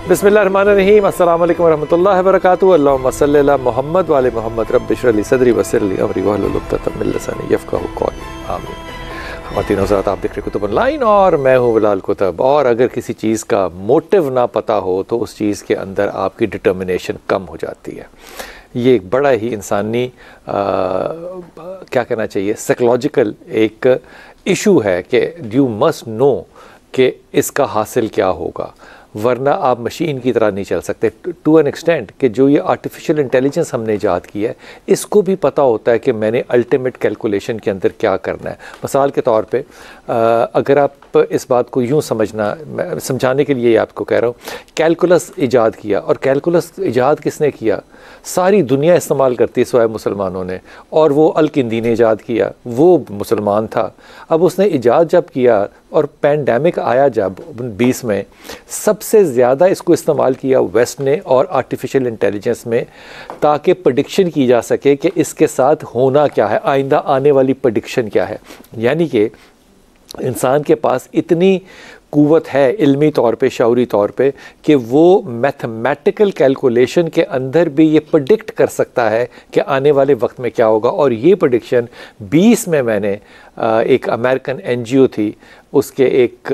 बिस्मिल्लाहिर्रहमानिर्रहीम, अस्सलाम वालेकुम वरहमतुल्लाहि वबरकातुहू। अल्लाहुम्मा सल्लि अला मुहम्मद व आलि मुहम्मद, रब्बि इश्रह ली सदरी वयस्सिर ली अमरी वहलुल उक़दतम मिन लिसानी यफ़क़हू क़ौली, आमीन। ख़वातीन व हज़रात, आप देख रहे कुतुब ऑनलाइन और मैं हूँ बिलाल कुतुब। और अगर किसी चीज़ का मोटिव ना पता हो तो उस चीज़ के अंदर आपकी डिटर्मिनेशन कम हो जाती है। ये एक बड़ा ही इंसानी क्या कहना चाहिए, साइकोलॉजिकल एक इशू है कि यू मस्ट नो कि इसका हासिल क्या होगा, वरना आप मशीन की तरह नहीं चल सकते। टू एन एक्सटेंट कि जो ये आर्टिफिशियल इंटेलिजेंस हमने ईजाद किया है, इसको भी पता होता है कि मैंने अल्टीमेट कैलकुलेशन के अंदर क्या करना है। मिसाल के तौर पे अगर आप इस बात को यूँ समझाने के लिए आपको कह रहा हूँ, कैलकुलस ईजाद किया, और कैलकुलस ईजाद किसने किया? सारी दुनिया इस्तेमाल करती है सिवाय मुसलमानों ने, और वो अल-किंदी ने ईजाद किया, वो मुसलमान था। अब उसने ईजाद जब किया और पैंडेमिक आया जब 20 में, सबसे ज़्यादा इसको इस्तेमाल किया वेस्ट ने और आर्टिफिशियल इंटेलिजेंस में, ताकि प्रेडिक्शन की जा सके कि इसके साथ होना क्या है, आइंदा आने वाली प्रेडिक्शन क्या है। यानी कि इंसान के पास इतनी क़ुव्वत है इल्मी तौर पे, शऊरी तौर पे, कि वो मैथमेटिकल कैलकुलेशन के अंदर भी ये प्रेडिक्ट कर सकता है कि आने वाले वक्त में क्या होगा। और ये प्रेडिक्शन 20 में मैंने एक अमेरिकन NGO थी, उसके एक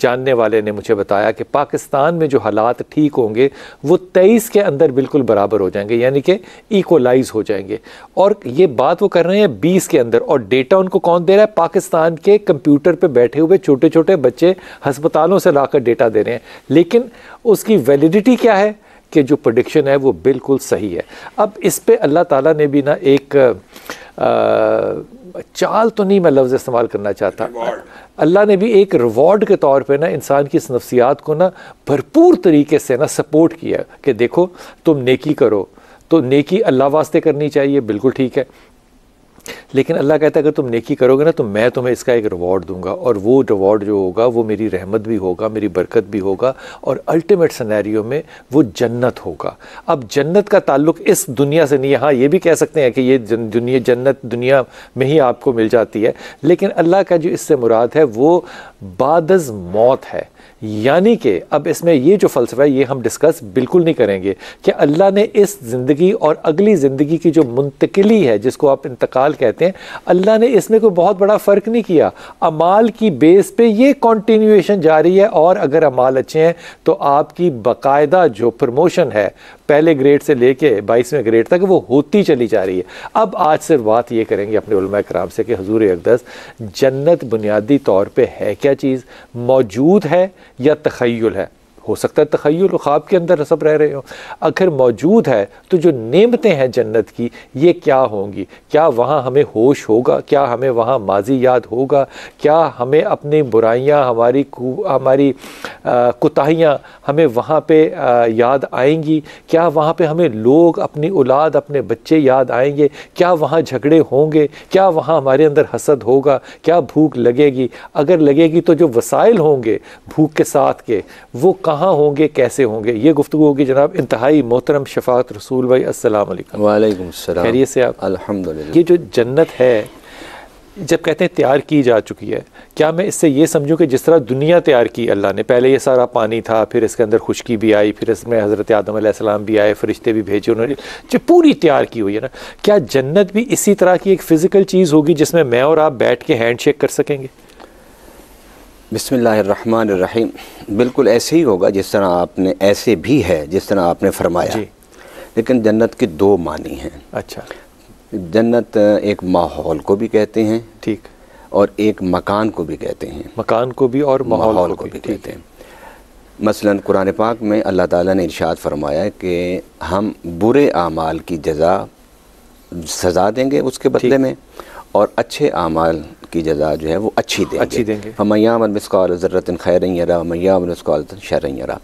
जानने वाले ने मुझे बताया कि पाकिस्तान में जो हालात ठीक होंगे वो 23 के अंदर बिल्कुल बराबर हो जाएंगे, यानी कि इक्वलाइज हो जाएंगे। और ये बात वो कर रहे हैं 20 के अंदर, और डेटा उनको कौन दे रहा है? पाकिस्तान के कंप्यूटर पे बैठे हुए छोटे छोटे बच्चे हस्पतालों से लाकर डेटा दे रहे हैं। लेकिन उसकी वैलिडिटी क्या है कि जो प्रेडिक्शन है वो बिल्कुल सही है। अब इस पे अल्लाह ताला ने भी ना एक चाल तो नहीं मैं लफ्ज़ इस्तेमाल करना चाहता, अल्लाह ने भी एक रिवॉर्ड के तौर पे ना इंसान की इस नफ्सियात को ना भरपूर तरीके से ना सपोर्ट किया कि देखो तुम नेकी करो, तो नेकी अल्लाह वास्ते करनी चाहिए, बिल्कुल ठीक है। लेकिन अल्लाह कहता है अगर तुम नेकी करोगे ना तो मैं तुम्हें इसका एक रिवॉर्ड दूंगा, और वो रिवॉर्ड जो होगा वो मेरी रहमत भी होगा, मेरी बरकत भी होगा, और अल्टीमेट सिनेरियो में वो जन्नत होगा। अब जन्नत का ताल्लुक इस दुनिया से नहीं है। हाँ, ये भी कह सकते हैं कि ये जन्नत दुनिया में ही आपको मिल जाती है, लेकिन अल्लाह का जो इससे मुराद है वो बादज़ मौत है। यानी कि अब इसमें ये जो फ़लसफ़ा है ये हम डिस्कस बिल्कुल नहीं करेंगे कि अल्लाह ने इस ज़िंदगी और अगली ज़िंदगी की जो मुंतकिली है, जिसको आप इंतकाल कहते हैं, अल्लाह ने इसमें कोई बहुत बड़ा फ़र्क नहीं किया। अमाल की बेस पे ये कॉन्टीन्यूएशन जारी है, और अगर अमाल अच्छे हैं तो आपकी बाकायदा जो प्रमोशन है पहले ग्रेड से लेके 22वें ग्रेड तक वो होती चली जा रही है। अब आज सिर्फ बात ये करेंगे अपने उलमा कराम से कि हुजूर अक़दस, जन्नत बुनियादी तौर पे है क्या चीज़, मौजूद है या तख़य्युल है? हो सकता है तख़य्युल ख्वाब के अंदर सब रह रहे हो। अगर मौजूद है तो जो नेमतें हैं जन्नत की, ये क्या होंगी? क्या वहाँ हमें होश होगा? क्या हमें वहाँ माजी याद होगा? क्या हमें अपनी बुराइयाँ, हमारी कोताहियाँ हमें वहाँ पे याद आएंगी? क्या वहाँ पे हमें लोग, अपनी औलाद, अपने बच्चे याद आएंगे? क्या वहाँ झगड़े होंगे? क्या वहाँ हमारे अंदर हसद होगा? क्या भूख लगेगी? अगर लगेगी तो जो वसाइल होंगे भूख के साथ के, वो कहाँ होंगे, कैसे होंगे? ये गुफ्तगू होगी जनाब इंतहाई मोहतरम शफाअत रसूल भाई, अस्सलाम वालेकुम। वालेकुम सलाम। खैरियत से आप? अल्हम्दुलिल्लाह। ये जो जन्नत है, जब कहते हैं तैयार की जा चुकी है, क्या मैं इससे ये समझूं कि जिस तरह दुनिया तैयार की अल्लाह ने, पहले ये सारा पानी था, फिर इसके अंदर खुश्की भी आई, फिर इसमें हज़रत आदम अलैहिस्सलाम भी आए, फरिश्ते भी भेजे उन्होंने, जो पूरी तैयार की हुई है ना, क्या जन्नत भी इसी तरह की एक फ़िज़िकल चीज़ होगी जिसमें मैं और आप बैठ के हैंड शेक कर सकेंगे? बिस्मिल्लाहिर्रहमानिर्रहीम। बिल्कुल ऐसे ही होगा जिस तरह आपने, ऐसे भी है जिस तरह आपने फरमाया, लेकिन जन्नत के दो मानी हैं। अच्छा, जन्नत एक माहौल को भी कहते हैं, ठीक, और एक मकान को भी कहते हैं। मकान को भी और माहौल को भी कहते हैं। मसलन कुरान पाक में अल्लाह ताला ने इरशाद फरमाया कि हम बुरे आमाल की सज़ा देंगे उसके बदले में, और अच्छे आमाल की जज़ा जो है वो अच्छी देंगे। फमय्यामल मिस्काल ज़र्रतिन खैरन यरा वमय्यामल मिस्काल शर्रन यरा।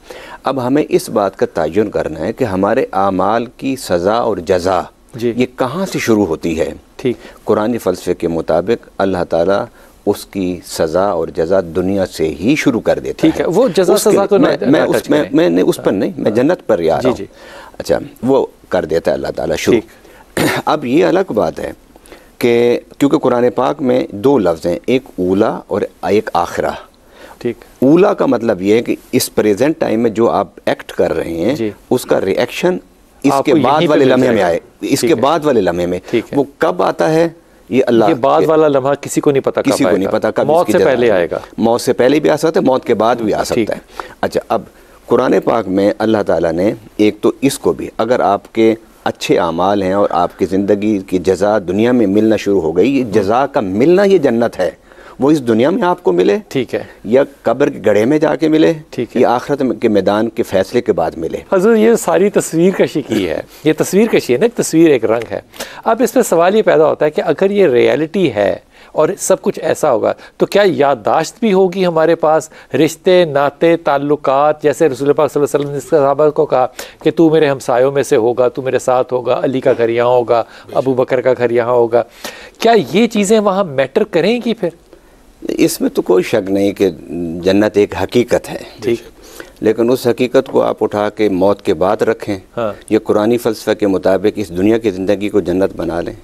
अब हमें इस बात का तयन करना है कि हमारे आमाल की सज़ा और जज़ा ये कहाँ से शुरू होती है। ठीक, कुरानी फ़लसफ़े के मुताबिक अल्लाह ताला उसकी सज़ा और जज़ा दुनिया से ही शुरू कर देता है। ठीक है, वो जज़ा सज़ा को मैं उस पर नहीं, मैं जन्नत पर आ रहा हूँ। अच्छा, वो कर देता है अल्लाह ताला शुरू। अब ये अलग बात है कि क्योंकि कुरान पाक में दो लफ्ज़ हैं, एक ऊला और एक आखिरा, ठीक। ऊला का मतलब ये है कि इस प्रेजेंट टाइम में जो आप एक्ट कर रहे हैं उसका रिएक्शन इसके बाद वाले लम्हे में आए, इसके बाद वाले लम्हे में। वो कब आता है ये अल्लाह, बाद वाला लम्हा किसी को नहीं पता, किसी को नहीं पता कब, मौत से पहले आएगा, मौत से पहले भी आ सकता है, मौत के बाद भी आ सकता है। अच्छा, अब कुरान पाक में अल्लाह ताला ने एक तो इसको भी, अगर आपके अच्छे आमाल हैं और आपकी ज़िंदगी की जज़ा दुनिया में मिलना शुरू हो गई, ये जज़ा का मिलना ये जन्नत है, वो इस दुनिया में आपको मिले, ठीक है, या कब्र के गड्ढे में जाके मिले, ठीक है, या आखिरत के मैदान के फैसले के बाद मिले। हज़रत ये सारी तस्वीर कशी की है, ये तस्वीर कशी है ना, तस्वीर एक रंग है। अब इस पर सवाल ये पैदा होता है कि अगर ये रियलिटी है और सब कुछ ऐसा होगा तो क्या याददाश्त भी होगी हमारे पास, रिश्ते नाते ताल्लुकात, जैसे रसूल पाक सल्लल्लाहु अलैहि वसल्लम ने सहाबा को कहा कि तू मेरे हमसायों में से होगा, तू मेरे साथ होगा, अली का घर यहाँ होगा, अबू बकर का घर यहाँ होगा, क्या ये चीज़ें वहाँ मैटर करेंगी? फिर इसमें तो कोई शक नहीं कि जन्नत एक हकीकत है, ठीक, लेकिन उस हकीकत को आप उठा के मौत के बाद रखें। हाँ। ये कुरानी फ़लसफ़े के मुताबिक इस दुनिया की ज़िंदगी को जन्नत बना लें।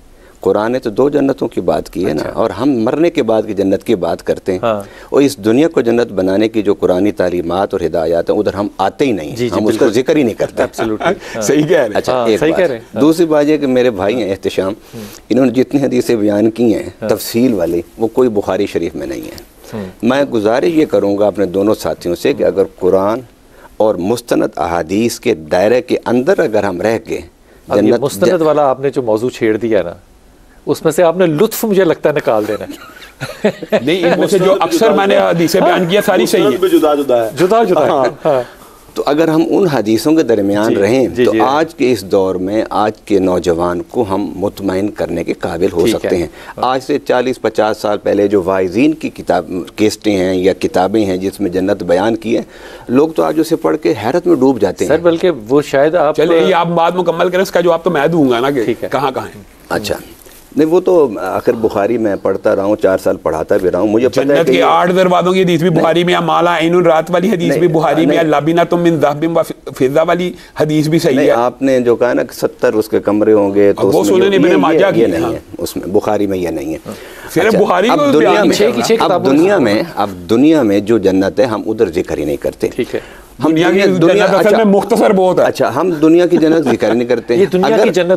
कुरान ने तो 2 जन्नतों की बात की है ना, और हम मरने के बाद की जन्नत की बात करते हैं। हाँ। और इस दुनिया को जन्नत बनाने की जो कुरानी तालीमात और हिदायत है उधर हम आते ही नहीं, जी, हम उसका जिक्र ही नहीं करते। हाँ। सही कह रहे हैं। अच्छा, एक बात। दूसरी बात है कि मेरे भाई हैं एहतशाम, इन्होंने जितनी हदीसें बयान की हैं तफसील वाली, वो कोई बुखारी शरीफ में नहीं है। मैं गुजारिश ये करूँगा अपने दोनों साथियों से कि अगर कुरान और मुस्तनद अहादीस के दायरे के अंदर अगर हम रह के जन्नत, मुस्तनद वाला आपने जो मौजू छेड़ दिया ना, उसमें से आपने लुत्फ मुझे लगता है निकाल देना। नहीं, इनमें से जो अक्सर मैंने हदीसें बयान किया सारी सही है, जुदा जुदा है, जुदा जुदा है। हाँ। तो अगर हम उन हदीसों के दरमियान रहें तो आज के इस दौर में आज के नौजवान को हम मुतमईन करने के काबिल हो सकते हैं। आज से 40-50 साल पहले जो वाइज़ीन की किताब केस्टें हैं या किताबें हैं जिसमें जन्नत बयान की है, लोग तो आज उसे पढ़ के हैरत में डूब जाते हैं। सर बल्कि वो शायद आप चलिए आप बात मुकम्मल करें, उसका जवाब तो मैं दूंगा ना कि कहाँ कहाँ है। अच्छा, नहीं वो तो आखिर बुखारी में पढ़ता रहा हूँ, 4 साल पढ़ाता भी रहा हूँ, मुझे पता है कि 8 दरवाज़ों की हदीस भी बुखारी में, माला ऐनुन रात वाली हदीस भी बुखारी में, लाबिना तुम मिन ज़हबिन व फिज़्ज़ा वाली हदीस भी सही है। आपने जो कहा ना 70 उसके कमरे होंगे, तो वो सुने नहीं, मैंने माजा किया नहीं है, उसमें बुखारी में ये नहीं है। सिर्फ बुखारी में, अब दुनिया में जो जन्नत है हम उधर जिक्र ही नहीं करते। ठीक है, हम दुनिया असल में मुख्तसर बहुत है। अच्छा, हम दुनिया की जन्नत जिक्र नहीं करते।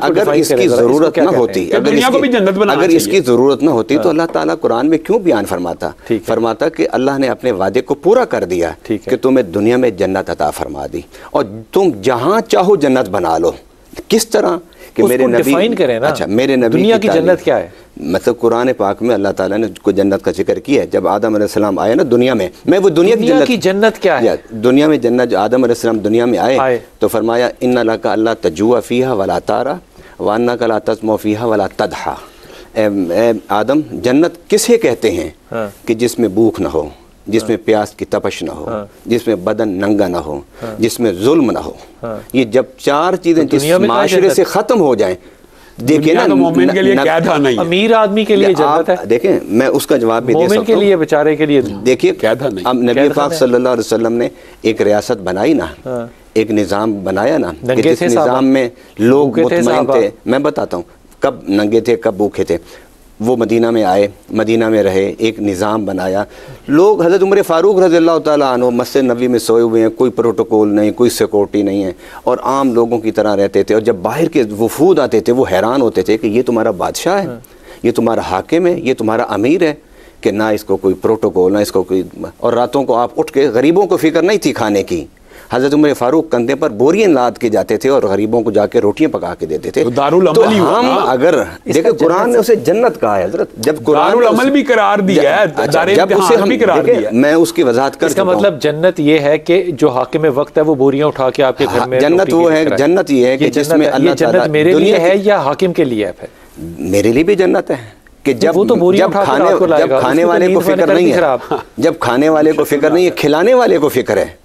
अगर इसकी जरूरत ना होती, अगर इसकी जरूरत ना होती तो अल्लाह ताला कुरान में क्यों बयान फरमाता? फरमाता कि अल्लाह ने अपने वादे को पूरा कर दिया कि तुम्हें दुनिया में जन्नत अता फरमा दी और तुम जहां चाहो जन्नत बना लो। किस तरह कि मेरे नबी करें ना। अच्छा, मेरे नबी दुनिया की जन्नत क्या है? मतलब कुरान पाक में अल्लाह ताला ने को जन्नत का जिक्र किया है। जब आदम अलैहिस्सलाम आए ना दुनिया में, मैं वो दुनिया की जन्नत क्या है? दुनिया में जन्नत, जो आदम अलैहिस्सलाम दुनिया में आए तो फरमाया इन्ना लका अल्लाह तजुआ फीहा वला तारा व अन्नका ला तस्मौ फीहा वला तदहा। आदम, जन्नत किसे कहते हैं? कि जिसमें भूख ना हो, जिसमें प्यास की तपश ना हो, जिसमें बदन नंगा ना हो, जिसमें जुल्म ना हो। ये जब 4 चीजें जिस माशरे से खत्म हो जाएं, देखिए ना, मोमिन के लिए क्या था नहीं, अमीर आदमी के लिए जन्नत है। देखें, मैं उसका जवाब भी दे सकता हूं, के लिए बेचारे के लिए देखिए क्या था नहीं। अब नबी पाक सल्लल्लाहु अलैहि वसल्लम ने एक रियासत बनाई ना, एक निज़ाम बनाया ना, कि जिस निज़ाम में लोग मुतमईन थे। मैं बताता हूँ कब नंगे थे, कब भूखे थे। वो मदीना में आए, मदीना में रहे, एक निज़ाम बनाया। लोग हज़रत उमर फ़ारूक रज़ियल्लाहु ताला अन्हु मस्जिद नबी में सोए हुए हैं, कोई प्रोटोकॉल नहीं, कोई सिक्योरिटी नहीं है, और आम लोगों की तरह रहते थे। और जब बाहर के वफूद आते थे वो हैरान होते थे कि ये तुम्हारा बादशाह है, ये तुम्हारा हाकिम है, ये तुम्हारा अमीर है, कि ना इसको कोई प्रोटोकॉल, ना इसको कोई। और रातों को आप उठ के, गरीबों को फिक्र नहीं थी खाने की। हज़रत उमर फ़ारूक कंधे पर बोरियां लाद के जाते थे और गरीबों को जाके रोटियां पका के देते थे। तो हम अगर देखिए, कुरान ने उसे जन्नत कहा है हज़रत, जब कुरान अमल भी करार दिया है, जब उसे हम भी करार दिया, मैं उसकी वजाहत कर, इसका मतलब जन्नत ये है कि जो हाकिम वक्त है वो बोरियां उठा के आपके घर में, जन्नत वो है, जन्नत ये है कि जिसमें अल्लाह ताला मेरे लिए है या हाकिम के लिए है? फिर मेरे लिए भी जन्नत है कि जब खाने वाले को फिक्र नहीं है, जब खाने वाले को फिक्र नहीं है, खिलाने वाले को फिक्र है।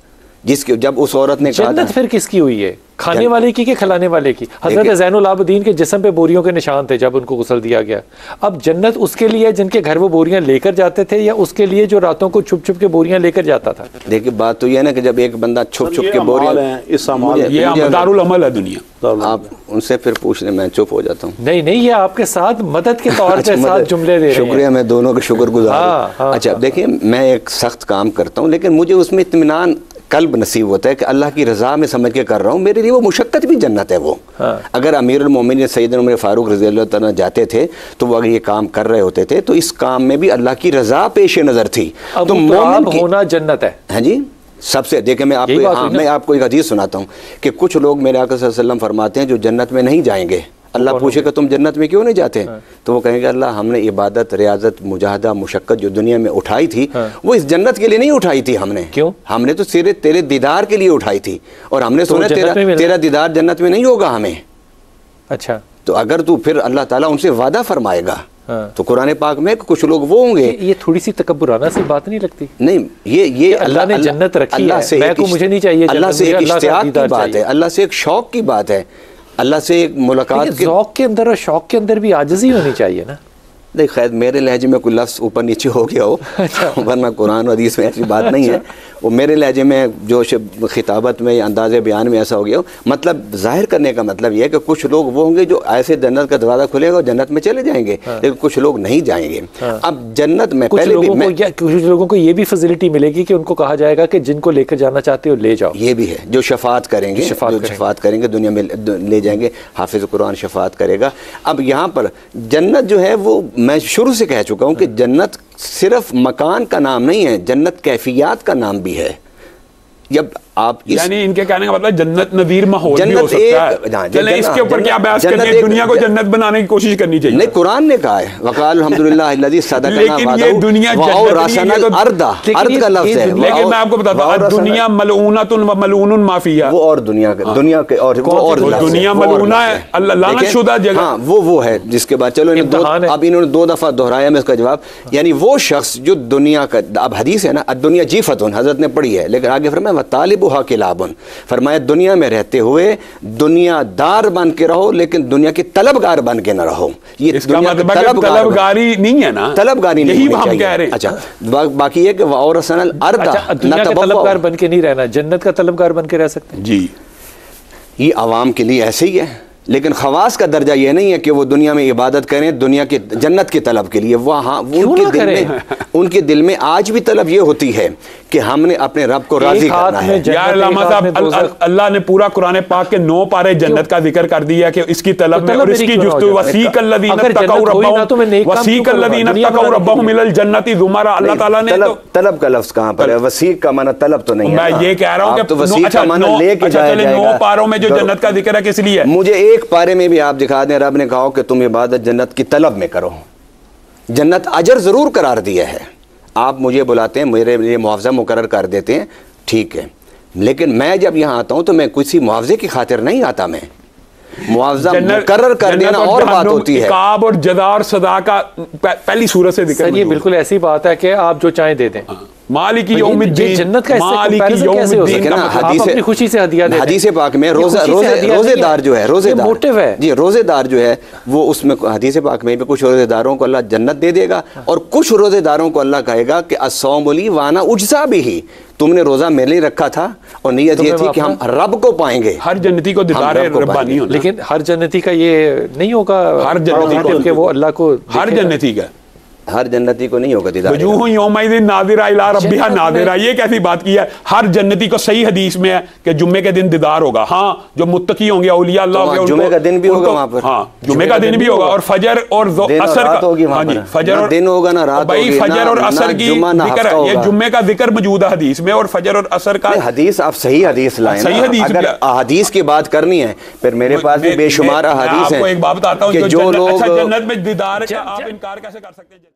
जिसके जब उस औरत ने कहा जन्नत फिर किसकी हुई है, खाने वाले की कि खिलाने वाले की? हजरत ज़ैनुल आबिदीन के जिस्म पे बोरियों के निशान थे जब उनको गुस्ल दिया गया। अब जन्नत उसके लिए जिनके घर वो बोरियां लेकर जाते थे, या उसके लिए जो रातों को छुप छुप के बोरियां लेकर जाता था? देखिए बात तो ये है ना कि जब एक बंदा छुप छुप के बोरियां, ये दारुल अमल है दुनिया। आप उनसे फिर पूछ लें, मैं चुप हो जाता हूँ। नहीं नहीं, ये आपके साथ मदद के तौर पे साथ जुमले दे रहे हैं। शुक्रिया, मैं दोनों के शुक्रगुजार हूँ। अच्छा देखिए, मैं एक सख्त काम करता हूँ लेकिन मुझे उसमें इत्मीनान कल्ब नसीब होता है कि अल्लाह की रज़ा में समझ के कर रहा हूँ, मेरे लिए वो मुशक्क़त भी जन्नत है वो। अगर अमीरुल मोमिनीन सैयदना उमर फारूक रज़ी अल्लाह तआला जाते थे तो वो अगर ये काम कर रहे होते थे तो इस काम में भी अल्लाह की रज़ा पेश नज़र थी। तो मोमिन होना जन्नत है। हाँ जी, सबसे देखिए मैं आपको एक हदीस सुनाता हूँ कि कुछ लोग मेरे आका सल्लल्लाहु अलैहि वसल्लम फरमाते हैं जो जन्नत में नहीं जाएंगे। अल्लाह पूछेगा तुम जन्नत में क्यों नहीं जाते? तो वो कहेंगे अल्लाह हमने इबादत, रियाजत, मुजाहदा, मुशक्कत जो दुनिया में उठाई थी वो इस जन्नत के लिए नहीं उठाई थी हमने। क्यों? हमने तो सिर्फ तेरे दीदार के लिए उठाई थी, और हमने सुना तेरा दीदार जन्नत में नहीं होगा हमें। अच्छा, तो अगर तू फिर अल्लाह ताला उनसे वादा फरमाएगा तो कुरान पाक में कुछ लोग वो होंगे। ये थोड़ी सी तकब्बुराना सी बात नहीं लगती? नहीं, ये अल्लाह ने जन्नत रखी है, मैं को मुझे नहीं चाहिए। अल्लाह से एक इश्तियाक की बात है, अल्लाह से एक शौक की बात है, अल्लाह से एक मुलाकात के ज़ौक़ के अंदर और शौक के अंदर भी आजिज़ी होनी चाहिए ना। देख खैर मेरे लहजे में कोई लफ्ज़ ऊपर नीचे हो गया हो, वरना कुरान और हदीस में ऐसी बात नहीं है। वो मेरे लहजे में जो खिताबत में या अंदाज़े बयान में ऐसा हो गया हो। मतलब जाहिर करने का मतलब ये है कि कुछ लोग वो होंगे जो ऐसे जन्नत का दरवाज़ा खुलेगा और जन्नत में चले जाएंगे, लेकिन कुछ लोग नहीं जाएंगे। अब जन्नत में कुछ लोगों को ये भी फैसिलिटी मिलेगी कि उनको कहा जाएगा कि जिनको लेकर जाना चाहते हो ले जाओ। ये भी है, जो शफात करेंगे, शफात करेंगे दुनिया में ले जाएंगे, हाफिज़ कुरान शफात करेगा। अब यहाँ पर जन्नत जो है वो मैं शुरू से कह चुका हूँ कि जन्नत सिर्फ मकान का नाम नहीं है, जन्नत कैफियत का नाम भी है। जब आप यानी इनके कहने का मतलब जन्नत नज़ीर माहौल भी हो सकता है। चलें इसके ऊपर क्या बहस करनी है, दुनिया को जन्नत बनाने की कोशिश करनी चाहिए। नहीं, कुरान ने कहा है वक़ाल अल्हम्दुलिल्लाह अल्लज़ी सदक़ना लेकिन ये दुनिया अर्द का लफ्ज़ है। लेकिन मैं आपको बताता हूं दुनिया मलऊनतुन व मलऊनुन मा फीहा, वो और दुनिया के और दुनिया मलऊना है, अल्लाह लानतशुदा जगह। हां वो है जिसके बाद चलो अब इन्होंने 2 दफ़ा दोहराया मैं इसका जवाब। यानी वो शख्स जो दुनिया का, अब हदीस है ना दुनिया जीफतुन, हज़रत ने पढ़ी है, लेकिन आगे फरमाया व तालिबुहा किलाबुन, फरमाया दुनिया में रहते हुए दुनियादार बन के रहो लेकिन दुनिया के तलबगार बन के ना रहो। ये तलबगारी नहीं है ना, तलबगारी नहीं हम कह रहे हैं। अच्छा बाकी है कि वऔरसनल अर्दा, दुनिया के तलबगार बन के नहीं रहना, जन्नत का तलबगार बन के रह सकते हैं जी। ये आवाम के लिए ऐसे ही है, लेकिन खवास का दर्जा ये नहीं है कि वो दुनिया में इबादत करें दुनिया के जन्नत के तलब के लिए। वहाँ उनके दिल में आज भी तलब ये होती है कि हमने अपने रब को राजी करना है। यार अल्लामा साहब, अल्लाह ने पूरा कुरान पाक के 9 पारे जन्नत का जिक्र कर दिया कि इसकी तलब में और इसकी जुफ्तु वसीकल्लज़ीना तक़ौ रब्बहुम मिनल जन्नति ज़ुमरा। अल्लाह ताला ने तलब का लफ्ज़ कहाँ पर है? वसीक का माना तलब तो नहीं है। मैं ये कह रहा हूँ कि वसीक का माना लेके जाया जाएगा। 9 पारों में जो जन्नत का जिक्र है किस लिए? मुझे एक पारे में भी आप दिखा दें रब ने कहा कि तुम इबादत जन्नत की तलब में करो। जन्नत अजर ज़रूर करार दिया है। आप मुझे बुलाते हैं, मेरे लिए मुआवजा मुकर्रर कर देते हैं, ठीक है, लेकिन मैं जब यहाँ आता हूँ तो मैं किसी मुआवजे की खातिर नहीं आता। मैं मुआवजा मुकर्रर कर देना और बात होती है। काब और जज़ा और सदा का पहली सूरत से जिक्र। ये बिल्कुल ऐसी बात है कि आप जो चाहें दे दें। मालिकी यौमिद्दीन, जन्नत का कंपैरिजन कैसे हो सकता है? आप अपनी खुशी से हदिया देते हैं। हदीस पाक में रोजेदार जो है, रोजेदार मोटिव है जी, रोजेदार जो है वो उसमें हदीस पाक में भी कुछ रोजेदारों को अल्लाह जन्नत दे देगा और कुछ रोजेदारों को अल्लाह कहेगा कि अस्सौम ली वाना उज्जा भी, तुमने रोजा मेरे लिए रखा था और नीयत ये थी कि हम रब को पाएंगे। हर जन्नती को दीदार रब्बानी होना, लेकिन हर जन्नती का ये नहीं होगा। हर जन्नती को वो अल्लाह को, हर जन्नती का, हर जन्नती को नहीं होगा दीदार। वजूह यौमइज़िन नाज़िरा इला रब्बिहा नाज़िरा, ये कैसी बात की है? हर जन्नती को सही हदीस में है कि जुम्मे के दिन दीदार होगा। हाँ, जो मुत्तकी होंगे, औलिया अल्लाह होंगे, जुम्मे का दिन भी होगा वहाँ पर। हाँ, जुम्मे का दिन भी होगा और फजर और असर का होगी वहाँ पर। फजर और दिन होगा ना रात होगी। भाई फजर और असर की जिक्र है, ये जुम्मे का जिक्र मौजूद है हदीस में और फजर और असर का हदीस। आप सही हदीस लाएं, सही हदीस। अगर हदीस की बात करनी है फिर मेरे पास भी बेशुमार हदीस है। आपको एक बात बताता हूँ, जो जन्नत में दीदार है, आप इनकार कैसे कर सकते हैं?